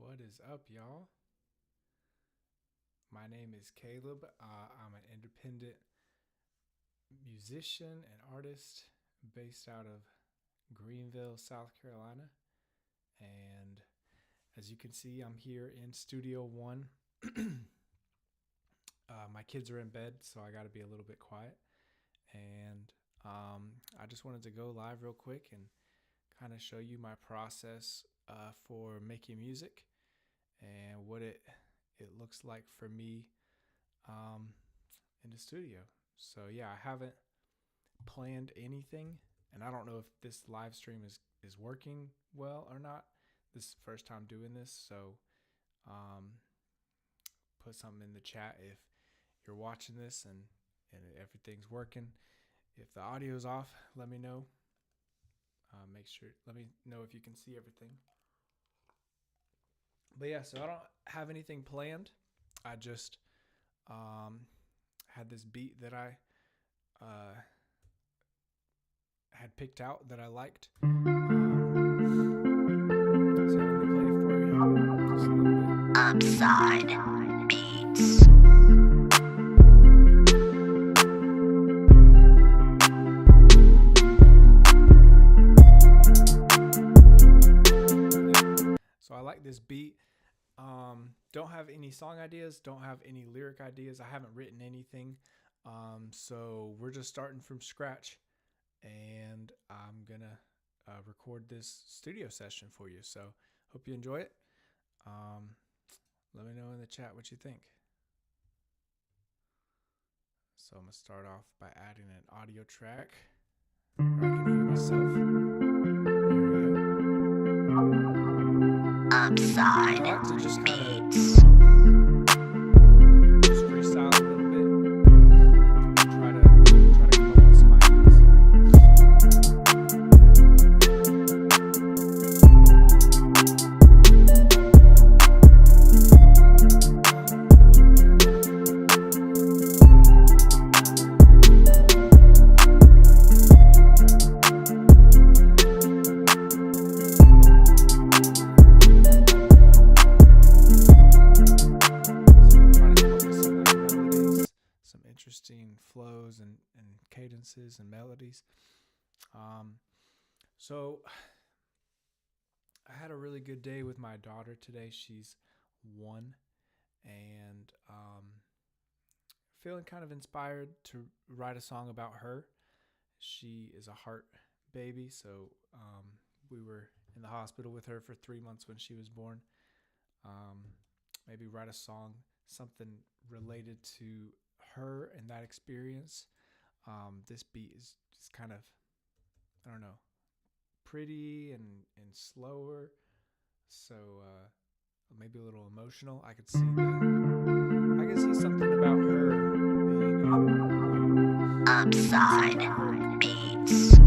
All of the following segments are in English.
What is up, y'all? My name is Caleb. I'm an independent musician and artist based out of Greenville, South Carolina. And as you can see, I'm here in Studio One. My kids are in bed, so I got to be a little bit quiet. And I just wanted to go live real quick and kind of show you my process for making music and what it looks like for me in the studio. So yeah, I haven't planned anything, and I don't know if this live stream is working well or not. This is the first time doing this, so put something in the chat if you're watching this and everything's working. If the audio's off, let me know. Let me know if you can see everything. But yeah, so I don't have anything planned. I just had this beat that I had picked out that I liked. So let me play it for you just a little bit. Upside Beats. So I like this beat. Don't have any song ideas, don't have any lyric ideas. I haven't written anything. So we're just starting from scratch, and I'm gonna record this studio session for you. So hope you enjoy it. Let me know in the chat what you think. So I'm gonna start off by adding an audio track where I can hear myself. Upside I like to just kind of Beats. just freestyle a little bit. Try to come up with some ideas. Interesting flows and cadences and melodies. So I had a really good day with my daughter today. She's 1, and feeling kind of inspired to write a song about her. She is a heart baby, so we were in the hospital with her for 3 months when she was born. Maybe write a song, something related to her and that experience. This beat is just kind of, I don't know, pretty and slower, so maybe a little emotional. I could see something about her being Upside Beats.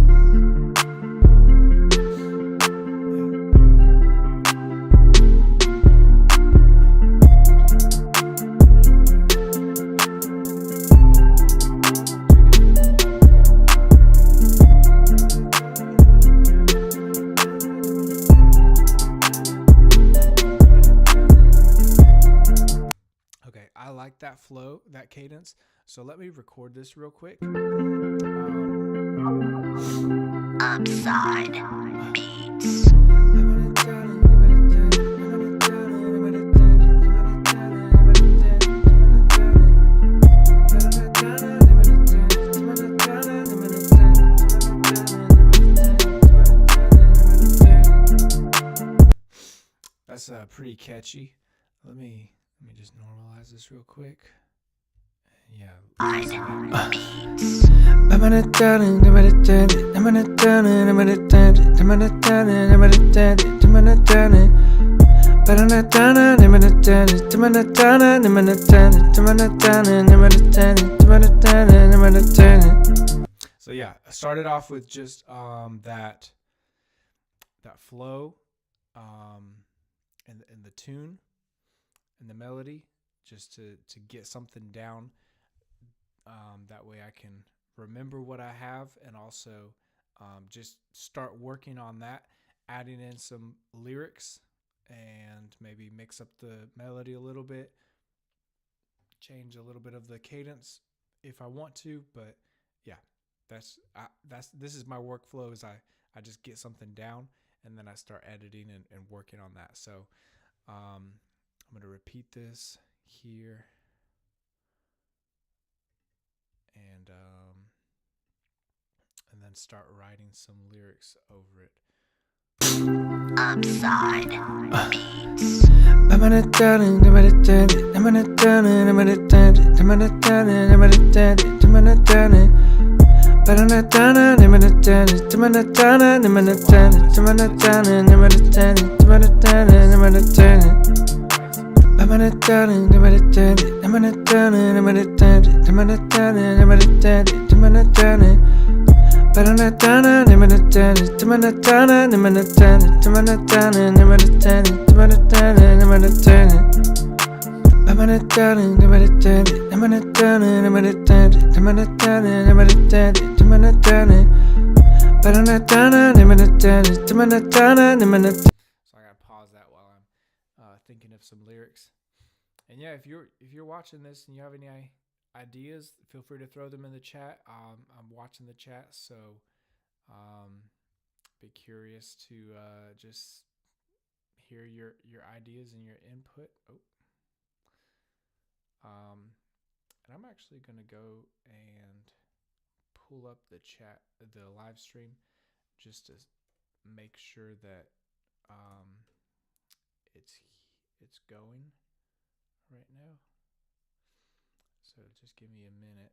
Okay, I like that flow, that cadence. So let me record this real quick. Upside Beats. That's pretty catchy. Let me just normalize this real quick. Yeah. Upside Beats. So yeah, I started off with just that flow, and the tune and the melody, just to get something down. That way I can remember what I have, and also just start working on that, adding in some lyrics and maybe mix up the melody a little bit, change a little bit of the cadence if I want to. But yeah, this is my workflow. Is I just get something down and then I start editing and working on that. So I'm gonna repeat this here, and then start writing some lyrics over it. Upside Beats. So I gotta pause that while I'm thinking of some lyrics. And yeah, if you're watching this and you have any ideas, feel free to throw them in the chat. I'm watching the chat, so be curious to just hear your ideas and your input. And I'm actually gonna go and pull up the chat, the live stream, just to make sure that it's going right now. So just give me a minute.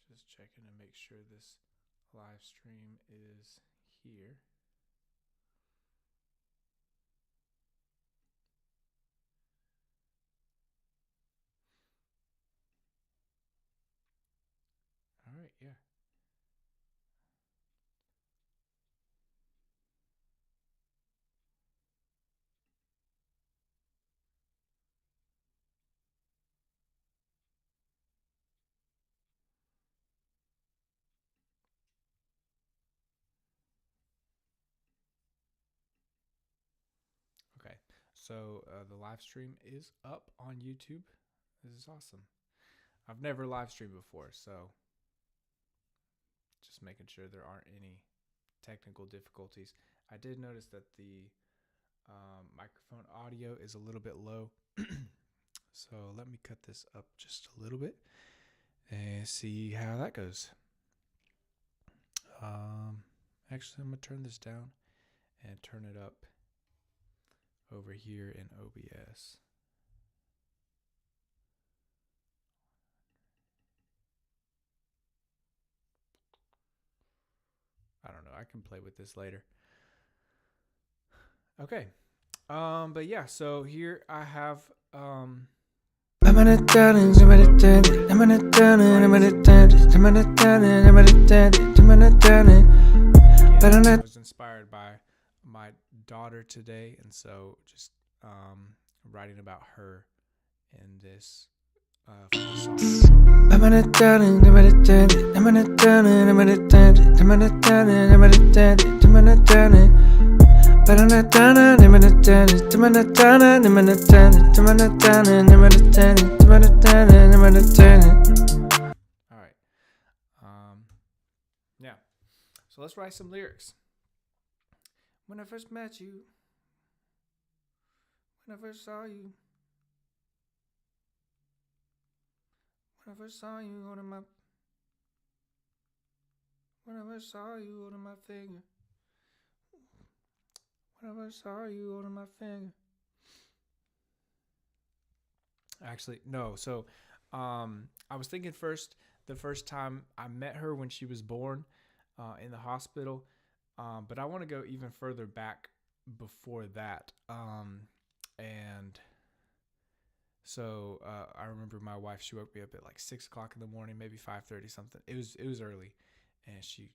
Just checking to make sure this live stream is here. All right, yeah. Okay, so the live stream is up on YouTube. This is awesome. I've never live streamed before, so just making sure there aren't any technical difficulties. I did notice that the microphone audio is a little bit low. So let me cut this up just a little bit and see how that goes. Actually, I'm going to turn this down and turn it up over here in OBS. I don't know. I can play with this later. Okay. But yeah, so here I have I was inspired by my daughter today, and so just writing about her in this Alright. Yeah. So let's write some lyrics. When I first met you, when I first saw you, when I first saw you holding my finger. When I first saw you holding my finger. Actually, no. So, I was thinking the first time I met her when she was born, in the hospital. But I want to go even further back before that. And so I remember my wife. She woke me up at like 6 o'clock in the morning, maybe 5:30 something. It was early, and she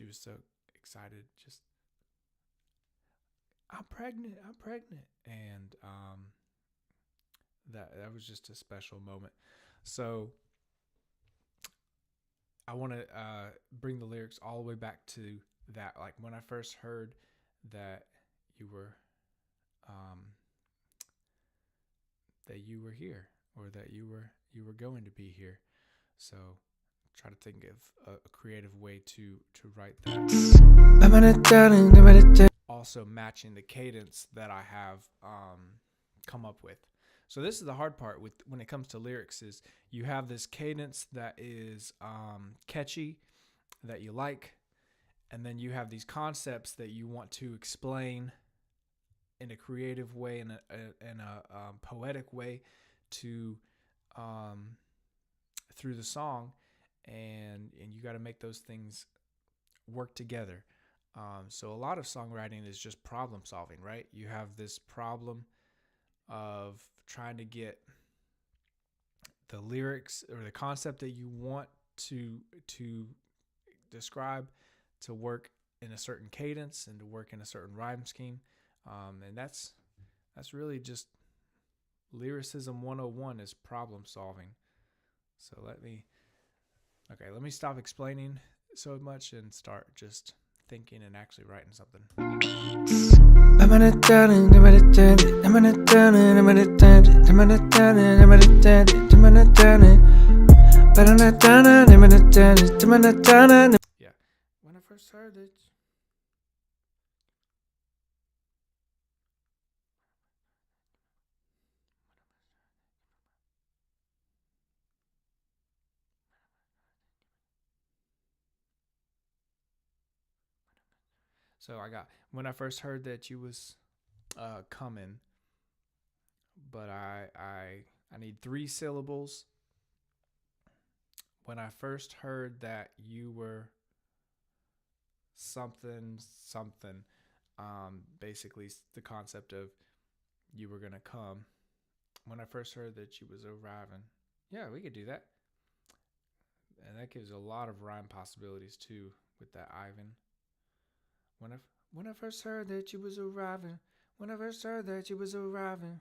was so excited. Just, I'm pregnant, and that was just a special moment. So I want to bring the lyrics all the way back to that. Like when I first heard that you were um, here, or that you were going to be here. So try to think of a creative way to write that. Also matching the cadence that I have come up with. So this is the hard part with when it comes to lyrics is you have this cadence that is catchy, that you like, and then you have these concepts that you want to explain in a creative way, in a poetic way, to through the song, and you got to make those things work together. So a lot of songwriting is just problem solving, right? You have this problem of trying to get the lyrics or the concept that you want to describe to work in a certain cadence and to work in a certain rhyme scheme. And that's really just lyricism 101 is problem solving. So let me stop explaining so much and start just thinking and actually writing something. Yeah. When I first heard it. So I got when I first heard that you was coming, but I need 3 syllables. When I first heard that you were something, basically the concept of you were gonna come. When I first heard that you was arriving, yeah, we could do that, and that gives a lot of rhyme possibilities too with that Ivan. When I first heard that you was arriving, when I first heard that you was arriving.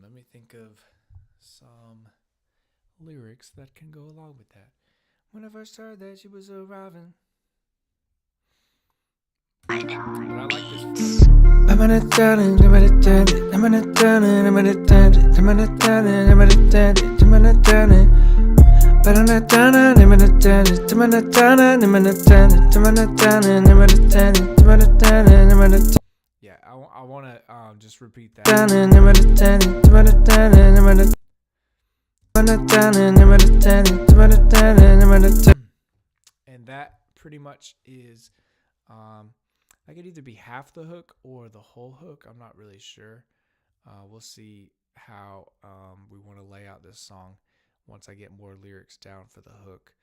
Let me think of some lyrics that can go along with that. When I first heard that you was arriving. I know. But I like this. Yeah, I want to just repeat that. And that pretty much is, that could either be half the hook or the whole hook. I'm not really sure. We'll see how we want to lay out this song once I get more lyrics down for the hook.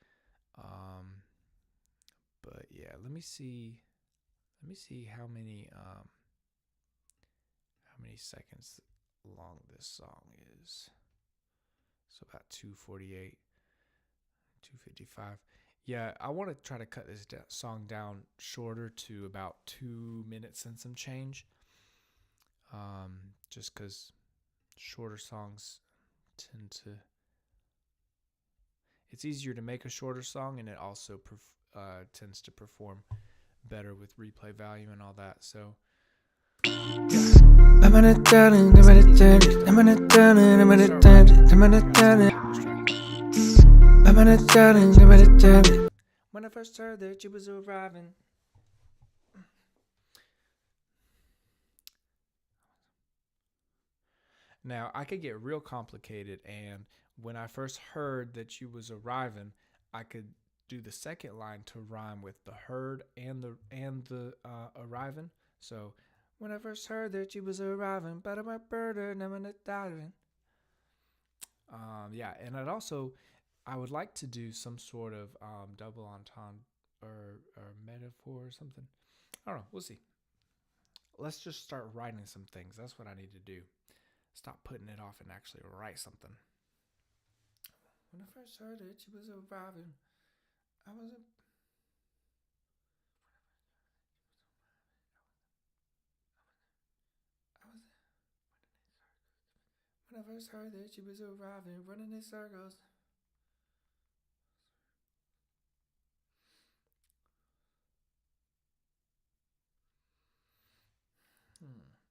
But yeah, let me see how many seconds long this song is. So about 248, 255. Yeah, I want to try to cut this song down shorter to about 2 minutes and some change. Just because shorter songs tend to. It's easier to make a shorter song, and it also tends to perform better with replay value and all that. So. When I first heard that you was arriving. Now, I could get real complicated, and when I first heard that you was arriving, I could do the second line to rhyme with the heard and the arriving. So, when I first heard that you was arriving, better my bird, yeah, and I would like to do some sort of double entendre or metaphor or something. I don't know. We'll see. Let's just start writing some things. That's what I need to do. Stop putting it off and actually write something. When I first heard it, she was arriving. I was a. When I first heard that she was arriving, running in circles.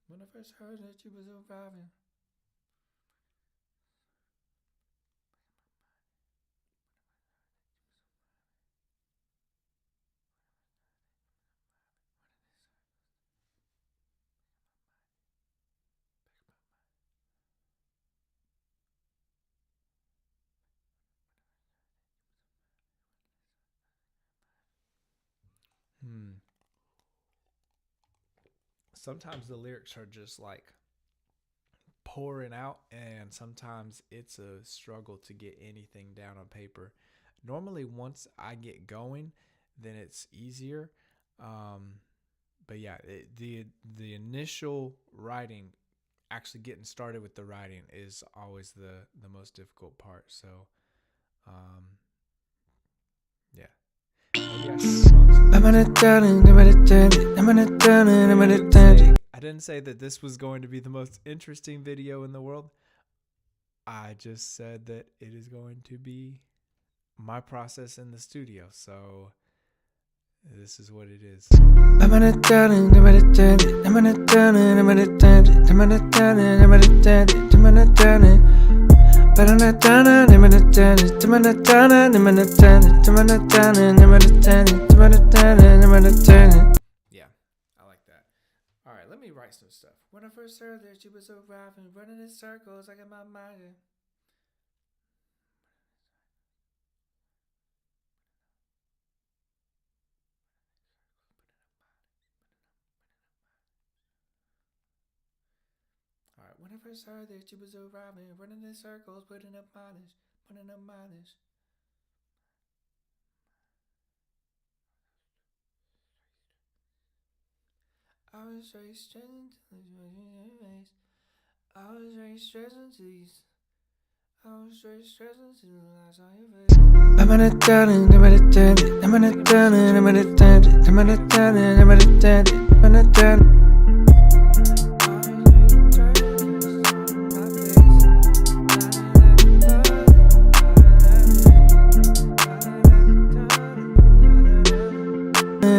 When I first heard that she was arriving. Sometimes the lyrics are just like pouring out, and sometimes it's a struggle to get anything down on paper. Normally, once I get going, then it's easier. But yeah, the initial writing, actually getting started with the writing, is always the most difficult part. So, yeah. I didn't say that this was going to be the most interesting video in the world. I just said that it is going to be my process in the studio. So this is what it is. Yeah, I like that. All right, let me write some stuff. When I first heard that she was arriving, running in circles, I got my mind. All right, when I first heard that she was arriving, running in circles, putting up mileage, putting up mileage. I was straight stressing till your face. I was straight stressing till you. I was straight stressing till I saw your face. I'm on it down, I'm on it down, I'm on it down, I'm on it down, I'm on it down, I'm on it down, I'm on it down.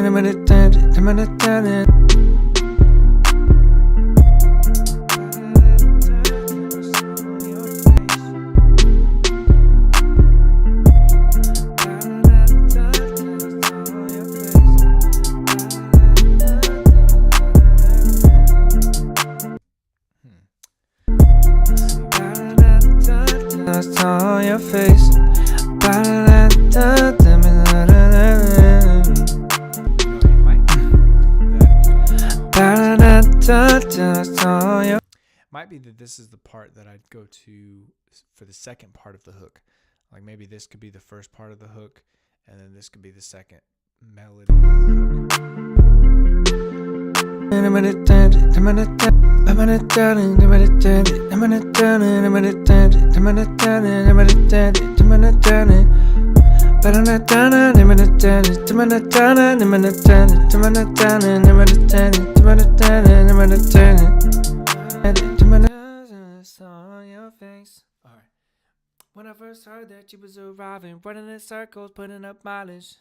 I'm on it down, I'm on it down. On your face. Might be that this is the part that I'd go to for the second part of the hook. Like maybe this could be the first part of the hook, and then this could be the second melody of the on your face. All right. When I first heard that you was arriving, running in circles, putting up mileage.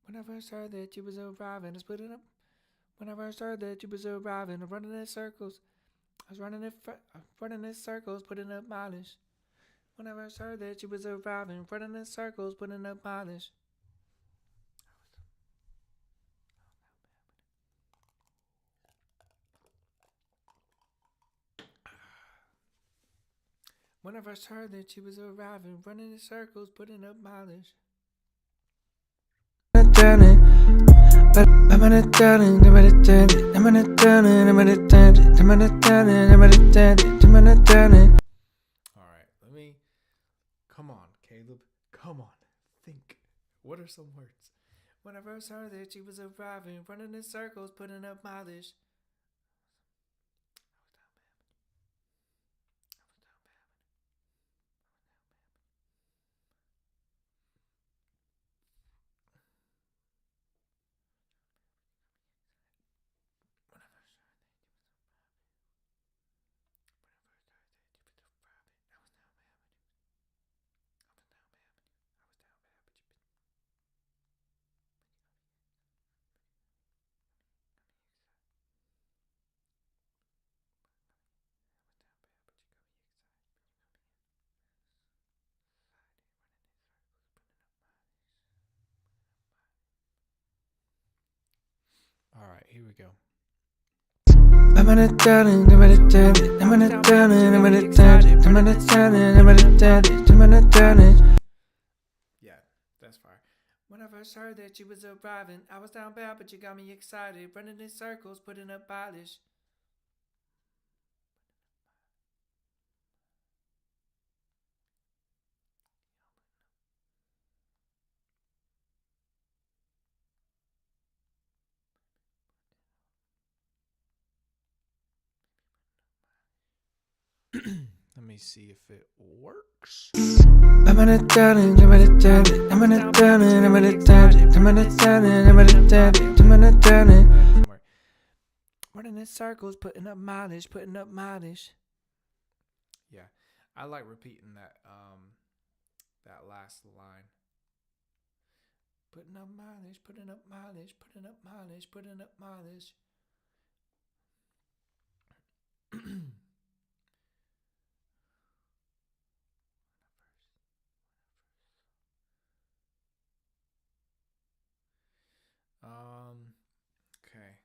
When I first heard that you was arriving, I was putting up. When I first heard that you was arriving, I'm running in circles. I was running in circles, putting up mileage. When I first heard that you was arriving, running in circles, putting up mileage. When I first heard that you was arriving, running in circles, putting up mileage. Alright, let me. Come on, Caleb. Come on. Think. What are some words? When I first heard that you was arriving, running in circles, putting up mileage. right, here we go. Yeah, that's fire. When I first heard that you was arriving, I was down bad, but you got me excited. Running in circles, putting up polish. Let me see if it works. Running in circles, putting up mileage. Yeah, I like repeating that last line. Putting up mileage. Okay.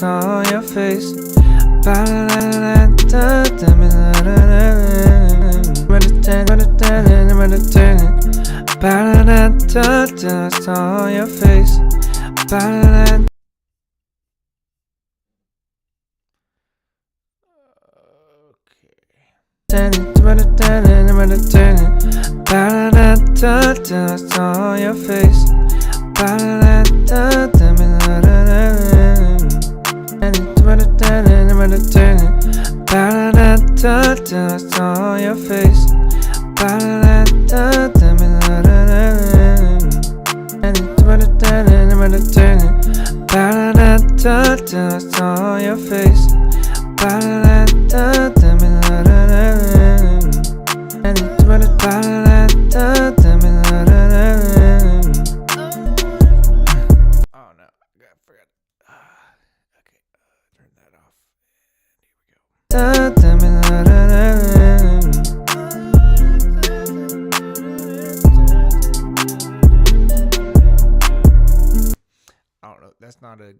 On your face. On your face. On your face. On your face. On your face. Oh no, I forgot. Okay, turn that off. And here we go. I don't know. That's not a.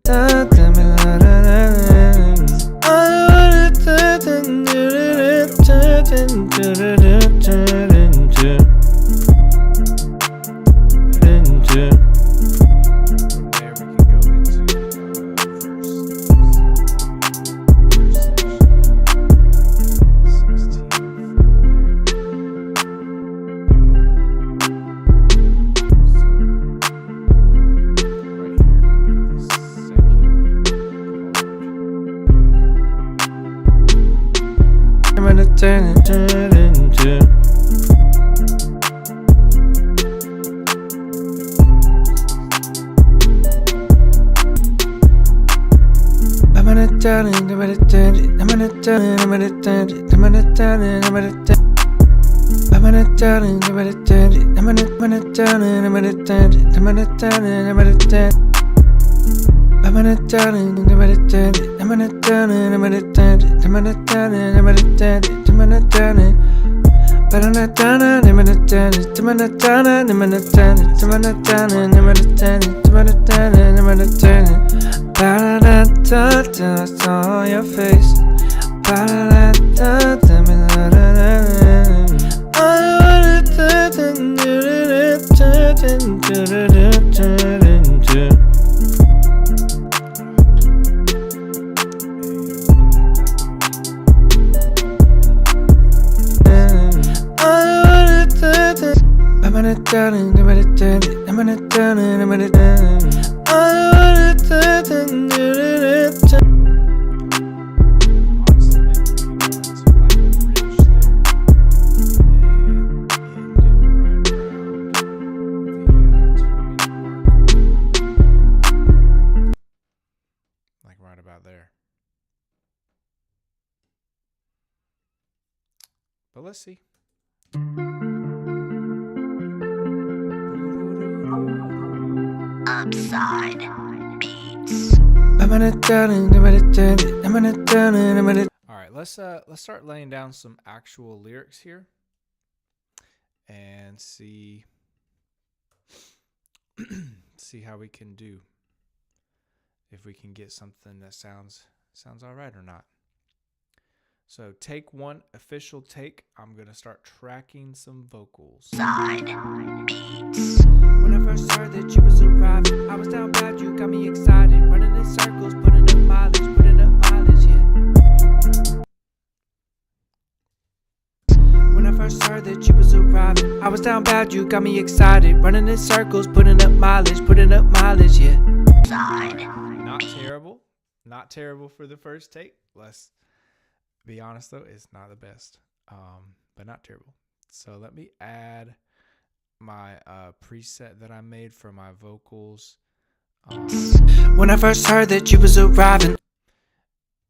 On your face. I'm gonna there. But let's see. Upside Beats. All right, let's start laying down some actual lyrics here and see how we can do. If we can get something that sounds all right or not. So take one, official take. I'm gonna start tracking some vocals. Side Beats. When I first heard that you was arriving, I was down bad, you got me excited. Running in circles, putting up mileage, yeah. When I first heard that you was arriving, I was down bad, you got me excited. Running in circles, putting up mileage, yeah. Side. Not terrible for the first take. Let's be honest though, it's not the best, but not terrible. So let me add my preset that I made for my vocals. When I first heard that you was arriving,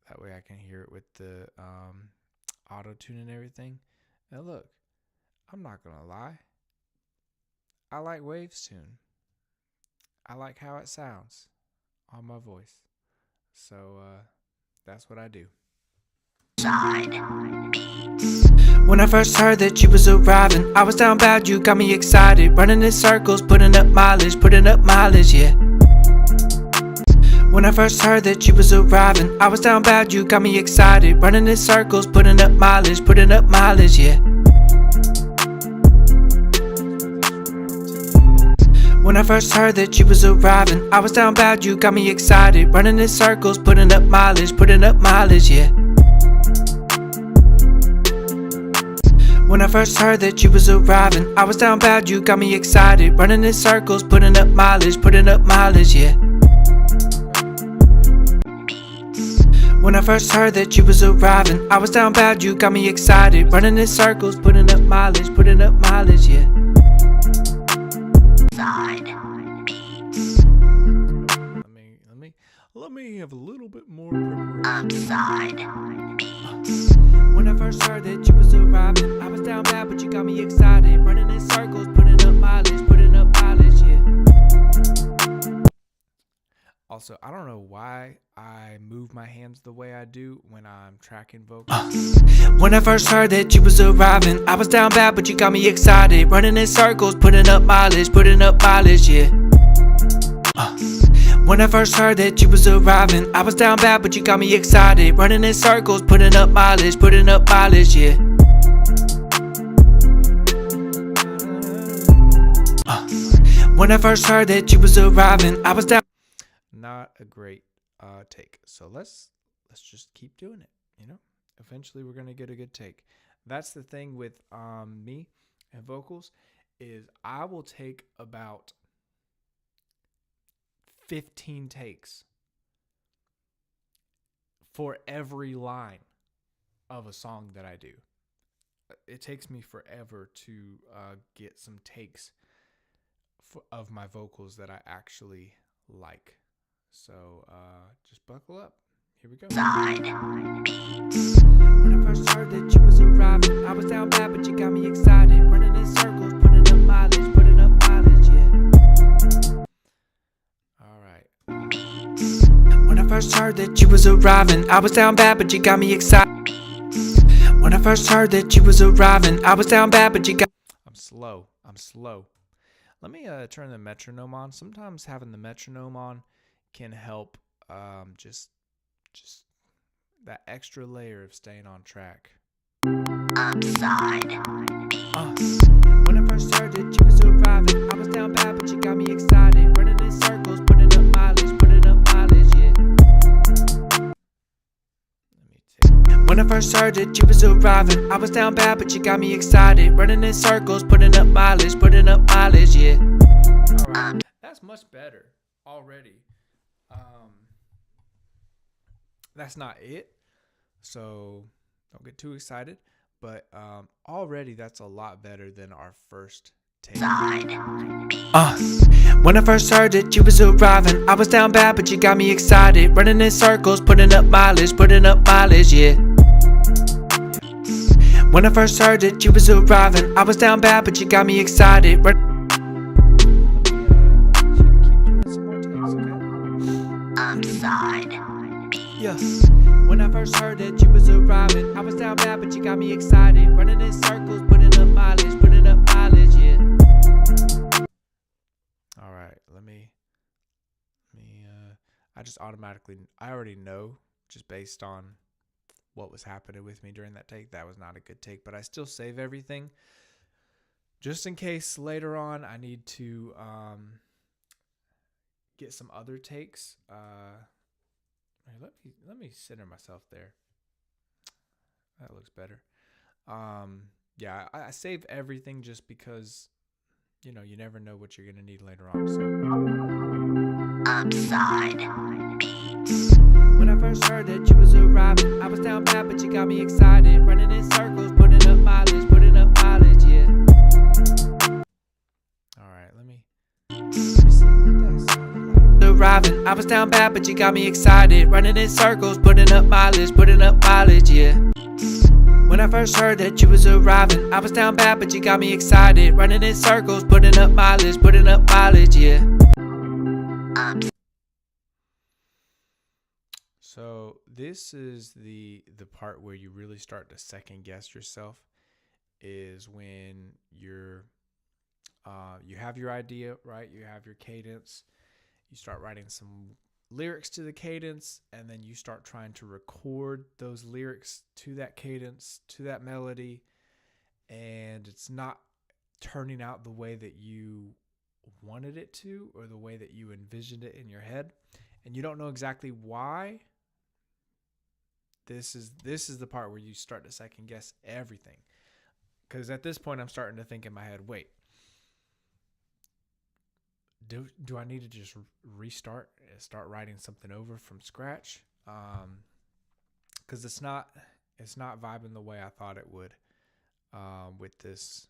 That way I can hear it with the auto tune and everything. And look, I'm not gonna lie, I like Waves Tune. I like how it sounds on my voice. So that's what I do. Side Beats. when I first heard that you was arriving, I was down bad, you got me excited. Running in circles, putting up mileage, yeah. When I first heard that you was arriving, I was down bad, you got me excited. Running in circles, putting up mileage, yeah. When I first heard that you was arriving, I was down bad, you got me excited. Running in circles, putting up mileage, yeah. When I first heard that you was arriving, I was down bad, you got me excited. Running in circles, putting up mileage, yeah. When I first heard that you was arriving, I was down bad, you got me excited. Running in circles, putting up mileage, yeah. Side Beats. Let me have a little bit more preparation. Upside Beats. When I first heard that you was arriving, I was down bad, but you got me excited. Running in circles, putting up mileage, yeah. Also, I don't know why I move my hands the way I do when I'm tracking vocals. When I first heard that you was arriving, I was down bad, but you got me excited. Running in circles, putting up mileage, yeah. When I first heard that you was arriving, I was down bad, but you got me excited. Running in circles, putting up mileage, yeah. When I first heard that you was arriving, I was down. Not a great take. So let's just keep doing it. You know, eventually we're gonna get a good take. That's the thing with me and vocals is I will take about 15 takes for every line of a song that I do. It takes me forever to get some takes of my vocals that I actually like. So just buckle up. Here we go. Side Beats. When I first heard that you was arriving, I was down bad, but you got me excited. Running in circles, putting up mileage, yeah. All right. Beats. When I first heard that you was arriving, I was down bad, but you got me excited. Beats. When I first heard that you was arriving, I was down bad, but you got. I'm slow. Let me turn the metronome on. Sometimes having the metronome on can help just that extra layer of staying on track. Upside Beats. When I first heard that you was arriving, I was down bad, but you got me excited. Running in circles, putting up mileage, yeah. Let me take. When I first heard that you was arriving, I was down bad, but you got me excited. Running in circles, putting up mileage, yeah. All right. That's much better already. That's not it, so don't get too excited. But already that's a lot better than our first take. Side beats. When I first heard that you was arriving, I was down bad, but you got me excited. Running in circles, putting up mileage, yeah. When I first heard that you was arriving, I was down bad, but you got me excited. Keep doing some more takes, okay? Upside beats. Yeah. When I first heard that you was arriving, I was down bad, but you got me excited. Running in circles, putting up mileage, yeah. All right, let me. I already know just based on what was happening with me during that take. That was not a good take, but I still save everything just in case later on I need to get some other takes. Let me center myself there. That looks better. Yeah, I save everything just because you never know what you're gonna need later on. So Upside beats. When I first heard that you was arriving, I was down bad, but you got me excited. Running in circles, putting up mileage, yeah. all right, let me. Arriving, I was down bad, but you got me excited. Running in circles, putting up mileage, yeah. When I first heard that you was arriving, I was down bad, but you got me excited. Running in circles, putting up mileage, yeah. So this is the part where you really start to second guess yourself. Is when you have your idea, right? You have your cadence. You start writing some lyrics to the cadence, and then you start trying to record those lyrics to that cadence, to that melody, and it's not turning out the way that you wanted it to or the way that you envisioned it in your head, and you don't know exactly why. This is the part where you start to second guess everything, because at this point I'm starting to think in my head, wait, do I need to just restart and start writing something over from scratch? Because it's not vibing the way I thought it would with this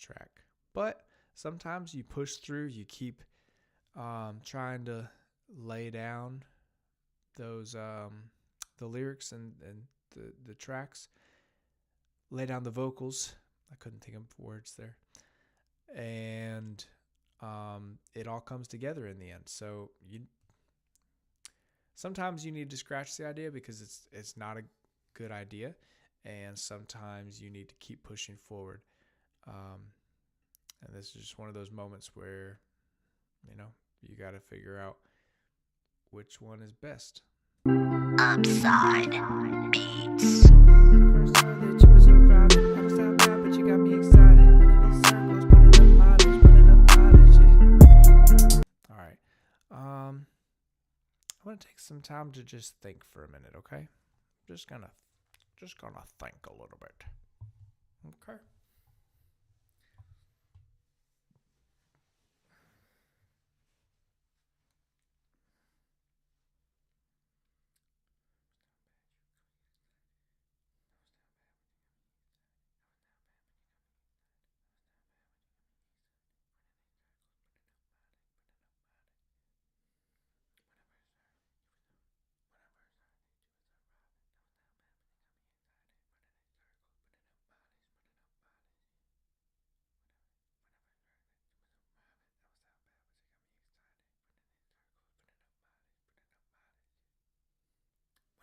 track. But sometimes you push through. You keep trying to lay down those the lyrics and the tracks. Lay down the vocals. I couldn't think of words there. And it all comes together in the end. So sometimes you need to scratch the idea because it's not a good idea, and sometimes you need to keep pushing forward. And this is just one of those moments where you got to figure out which one is best. Upside beats. First time that you was arriving, I was down bad, but you got me excited. Running in circles, putting up mileage, yeah. All right. I'm gonna take some time to just think for a minute, okay? Just gonna think a little bit. Okay.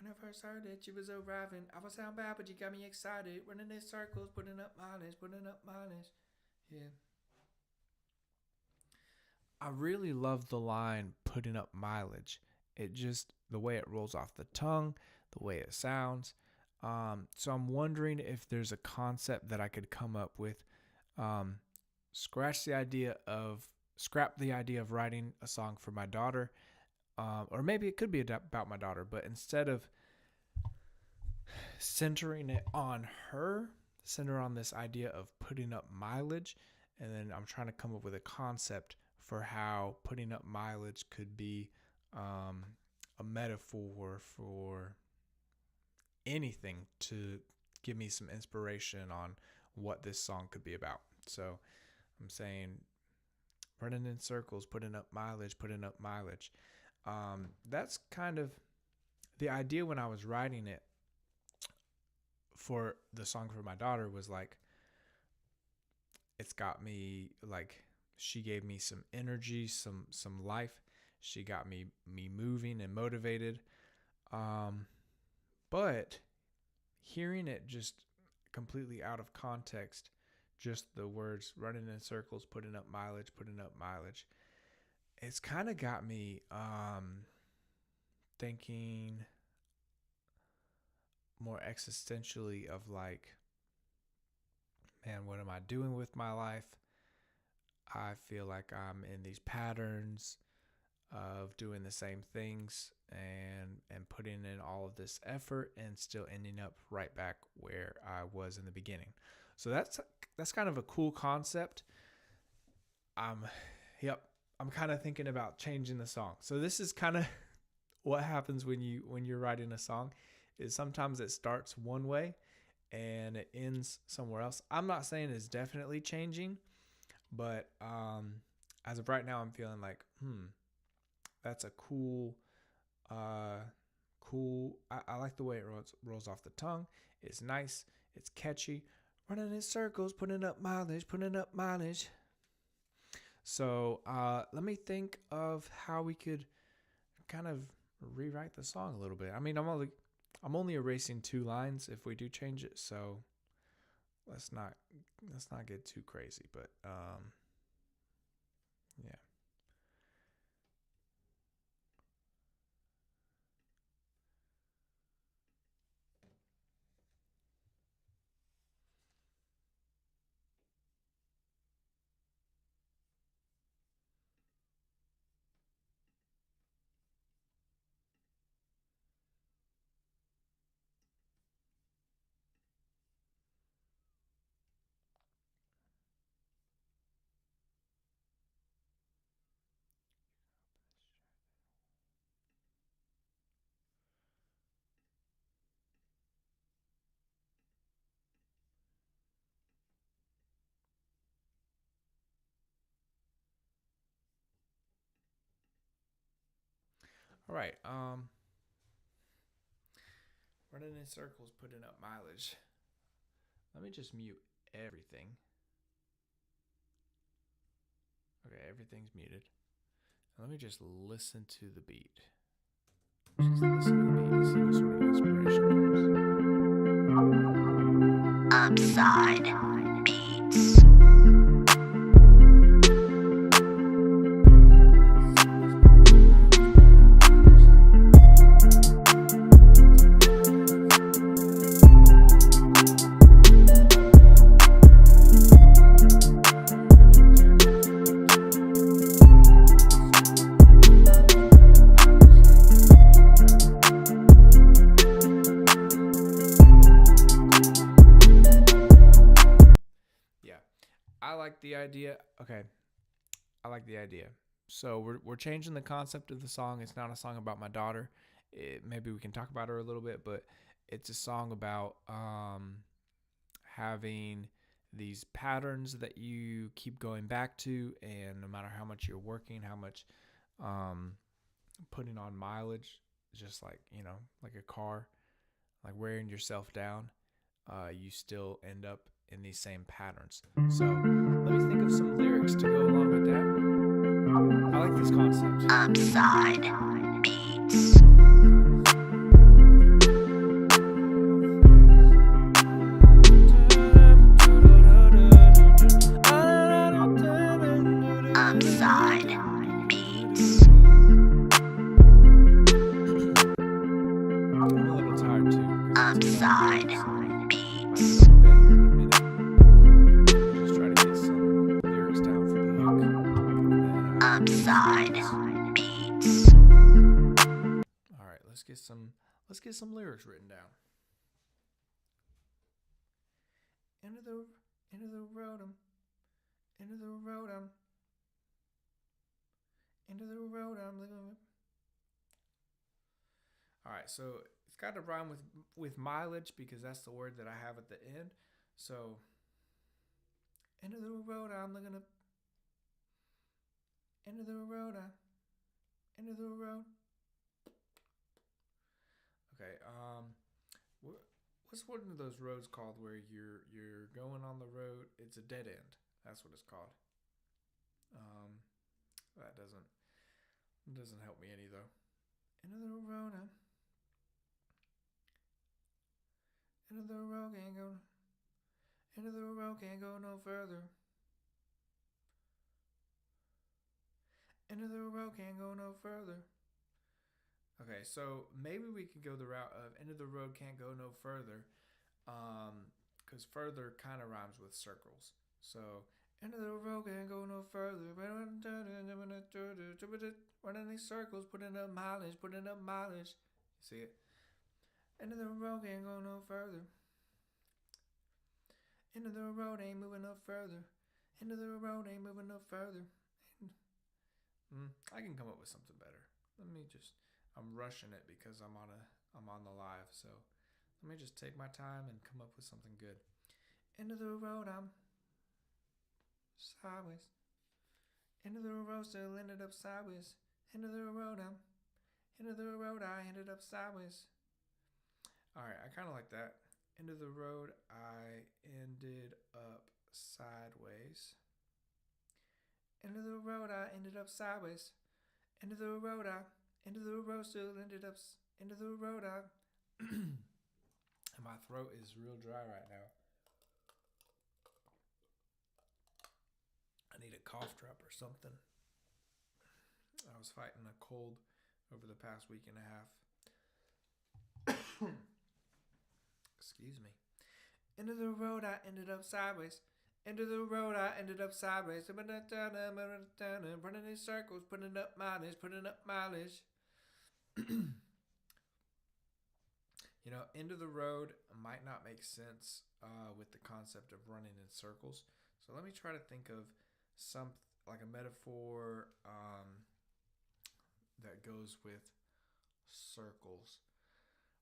When I first heard that you was arriving, I was down bad, but you got me excited. Running in circles, putting up mileage, yeah. I really love the line "putting up mileage." It just the way it rolls off the tongue, the way it sounds. So I'm wondering if there's a concept that I could come up with. Scrap the idea of writing a song for my daughter, or maybe it could be about my daughter, but instead of centering it on her, center on this idea of putting up mileage, and then I'm trying to come up with a concept for how putting up mileage could be a metaphor for anything to give me some inspiration on what this song could be about. So I'm saying running in circles, putting up mileage, putting up mileage. That's kind of the idea when I was writing it for the song for my daughter was like, it's got me like, she gave me some energy, some life. She got me moving and motivated. But hearing it just completely out of context, just the words running in circles, putting up mileage, it's kind of got me thinking more existentially of like, man, what am I doing with my life? I feel like I'm in these patterns of doing the same things and putting in all of this effort and still ending up right back where I was in the beginning. So that's kind of a cool concept. I'm kind of thinking about changing the song. So this is kind of what happens when you're writing a song, is sometimes it starts one way and it ends somewhere else. I'm not saying it's definitely changing, but as of right now, I'm feeling like, that's a cool. I like the way it rolls off the tongue. It's nice. It's catchy. Running in circles, putting up mileage. So let me think of how we could kind of rewrite the song a little bit. I mean, I'm only erasing 2 lines if we do change it. So let's not get too crazy. But yeah. All right. Running in circles, putting up mileage. Let me just mute everything. Okay, everything's muted. Let me just listen to the beat. Just listen to the beat and see what sort of inspiration comes. Upside Beats. I like the idea. Okay, I like the idea. So we're changing the concept of the song. It's not a song about my daughter. Maybe we can talk about her a little bit, but it's a song about having these patterns that you keep going back to, and no matter how much you're working, how much putting on mileage, just like, like a car, like wearing yourself down, you still end up in these same patterns. So let me think of some lyrics to go along with that. I like this concept. Upside Beats. Upside Beats. I'm a little tired too. Upside Beats. Upside Beats. All right, let's get some lyrics written down. Into the road, into the road, into the road, I'm living. All right, so it's got to rhyme with mileage because that's the word that I have at the end. So End of the road, I'm looking up. End of the road, end of the road. Okay, what's one of those roads called where you're going on the road? It's a dead end. That's what it's called. That doesn't help me any though. End of the road, end of the road can't go. End of the road can't go no further. End of the road can't go no further. Okay, so maybe we could go the route of end of the road can't go no further, because further kind of rhymes with circles. So end of the road can't go no further. Running these circles, putting up mileage. You see it? End of the road can't go no further. End of the road ain't moving no further. End of the road ain't moving no further. I can come up with something better. I'm rushing it because I'm on the live, so let me just take my time and come up with something good. End of the road, I'm sideways. End of the road, still ended up sideways. End of the road, I ended up sideways. Alright, I kind of like that. End of the road, I ended up sideways. End of the road, I ended up sideways. End of the road, still ended up. End of the road, and my throat is real dry right now. I need a cough drop or something. I was fighting a cold over the past week and a half. Excuse me. End of the road, I ended up sideways. End of the road, I ended up sideways. Running in circles, putting up mileage. You know, end of the road might not make sense with the concept of running in circles. So let me try to think of some like a metaphor that goes with circles.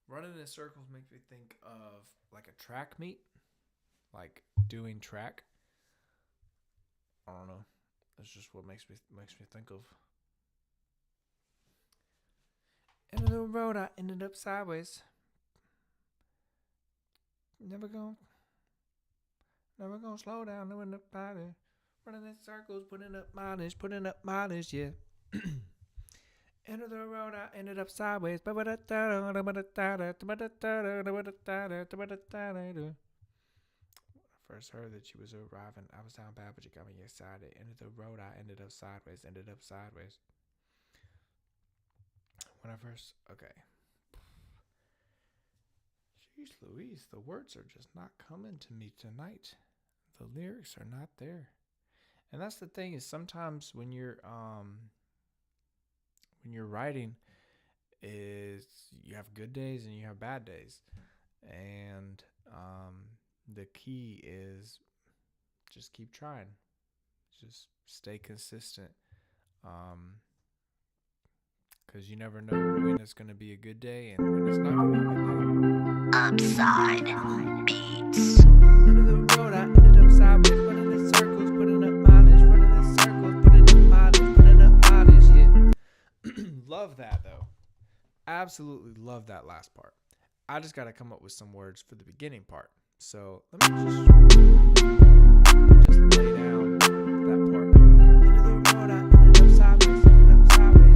Running in circles makes me think of like a track meet, like doing track. I don't know. That's just what makes me think of. End of the road, I ended up sideways. Never gonna slow down, doing the party. Running in circles, putting up mileage, yeah. End of the road, I ended up sideways. When I first heard that you was arriving, I was down bad, but you got me excited. End of the road, I ended up sideways. When I first, okay. Jeez Louise, the words are just not coming to me tonight. The lyrics are not there. And that's the thing, is sometimes when you're writing, is you have good days and you have bad days. And the key is just keep trying. Just stay consistent. Because you never know when it's going to be a good day and when it's not going to be a good day. Upside Beats. End of the road, I ended up sideways. Running in circles, putting up mileage, yeah. Love that, though. Absolutely love that last part. I just got to come up with some words for the beginning part. So let me just lay down that part. End of the road, I ended up sideways,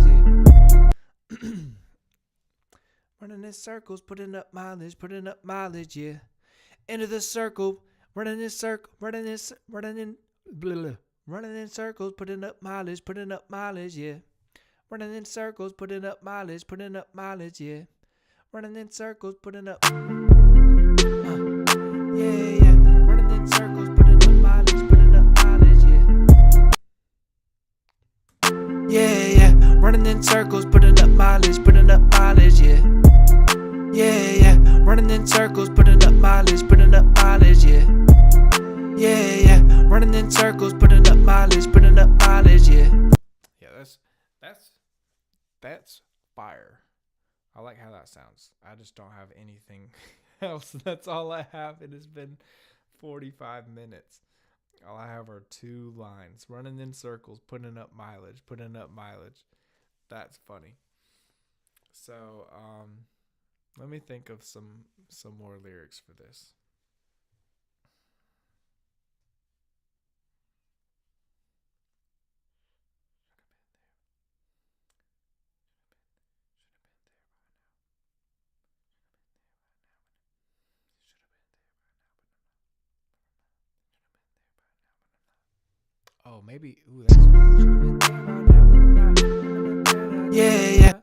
yeah. Running in circles, putting up mileage, yeah. End of the circle, running in circles, putting up mileage, yeah. Running in circles, putting up mileage, yeah. Running in circles, putting up, yeah. Running in circles, putting up mileage, yeah. Yeah. Running in circles, putting up mileage, yeah. Yeah. Running in circles, putting up mileage, yeah. Yeah. Running in circles, putting up mileage, yeah. Yeah, that's fire. I like how that sounds. I just don't have anything else. That's all I have. It has been 45 minutes. All I have are 2 lines: running in circles, putting up mileage, putting up mileage. That's funny. So, let me think of some more lyrics for this. Oh, maybe. Ooh, that's. Yeah.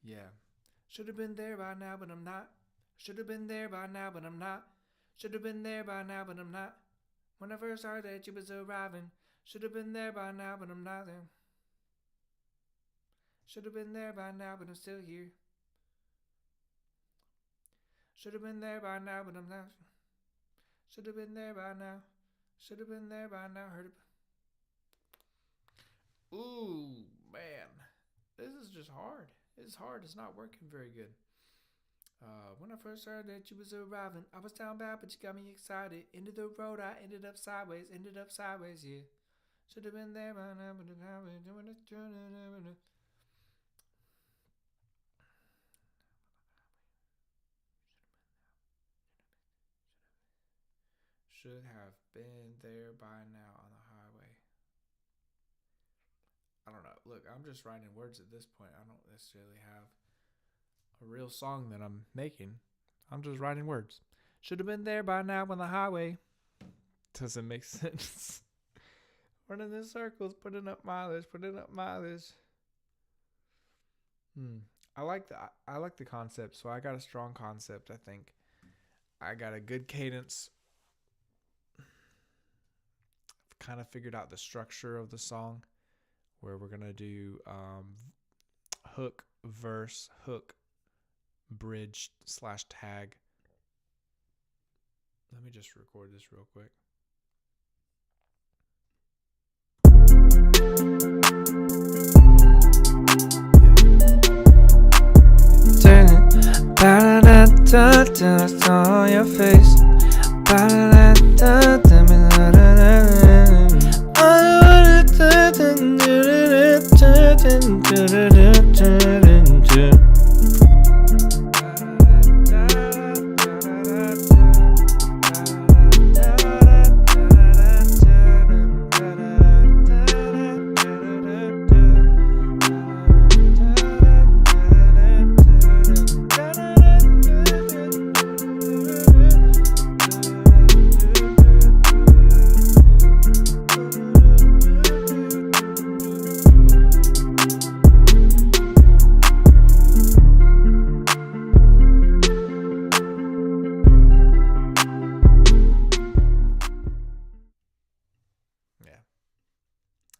Yeah. Should have been there by now, but I'm not. Should have been there by now, but I'm not. Should have been there by now, but I'm not. When I first heard that you was arriving. Should have been there by now, but I'm not there. Should have been there by now, but I'm still here. Should have been there by now, but I'm not. Should have been there by now. Should have been there by now. Heard it. Ooh, man. This is just hard. It's hard. It's not working very good. When I first heard that you was arriving, I was down bad, but you got me excited. Into the road, I ended up sideways, yeah. Should have been there by now, but should have been there by now on the highway. I don't know. Look, I'm just writing words at this point. I don't necessarily have a real song that I'm making. I'm just writing words. Should have been there by now on the highway. Doesn't make sense. Running in circles, putting up mileage. I like the concept, so I got a strong concept, I think. I got a good cadence. I've kind of figured out the structure of the song, where we're gonna do hook, verse, hook, bridge / tag. Let me just record this real quick. Turn it, ba-da-da-da-da, on your face.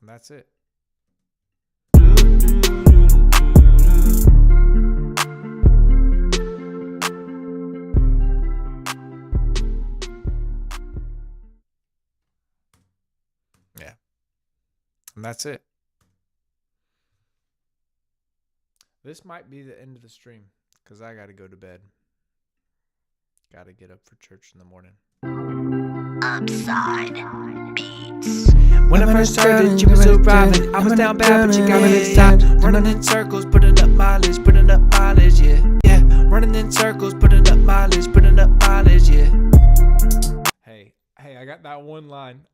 And that's it. Yeah. And that's it. This might be the end of the stream because I got to go to bed. Got to get up for church in the morning. Upside Beats. When I first heard that you was arriving, I was down bad, but you got me excited. Running in circles, putting up mileage, yeah. Yeah, running in circles, putting up mileage, yeah. Hey, I got that one line.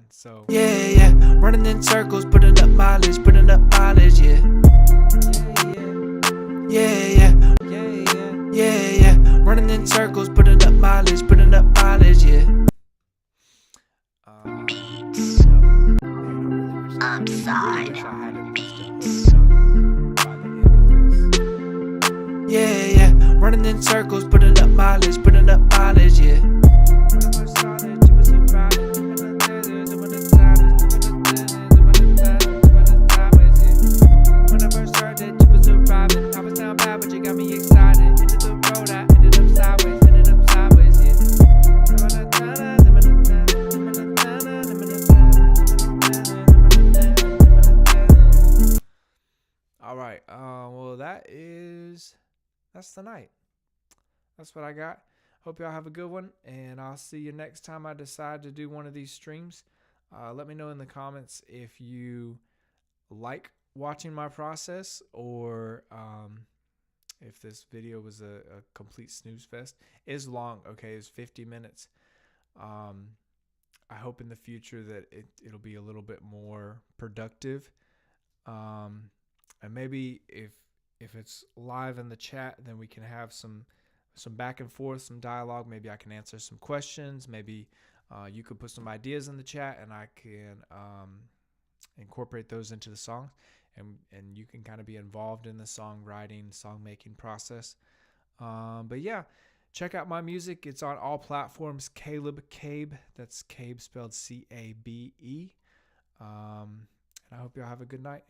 So Yeah, running in circles, putting up mileage, yeah. Yeah, running in circles, putting up mileage, yeah. Beats. Upside Beats. Yeah, running in circles, putting up mileage, yeah. When I first heard that you was arriving, I was down bad, but you got me excited. Into the road, I ended up sideways, yeah. all right. Well, that's the night. That's what I got. hope y'all have a good one, and I'll see you next time I decide to do one of these streams. Let me know in the comments if you like watching my process, or if this video was a complete snooze fest. It's long, okay? It's 50 minutes. I hope in the future that it'll be a little bit more productive. And maybe if it's live in the chat, then we can have some back and forth, some dialogue. Maybe I can answer some questions. Maybe you could put some ideas in the chat, and I can incorporate those into the song, and you can kind of be involved in the songwriting, song making process. But yeah, check out my music. It's on all platforms. Caleb Cabe. That's Cabe spelled C-A-B-E. And I hope y'all have a good night.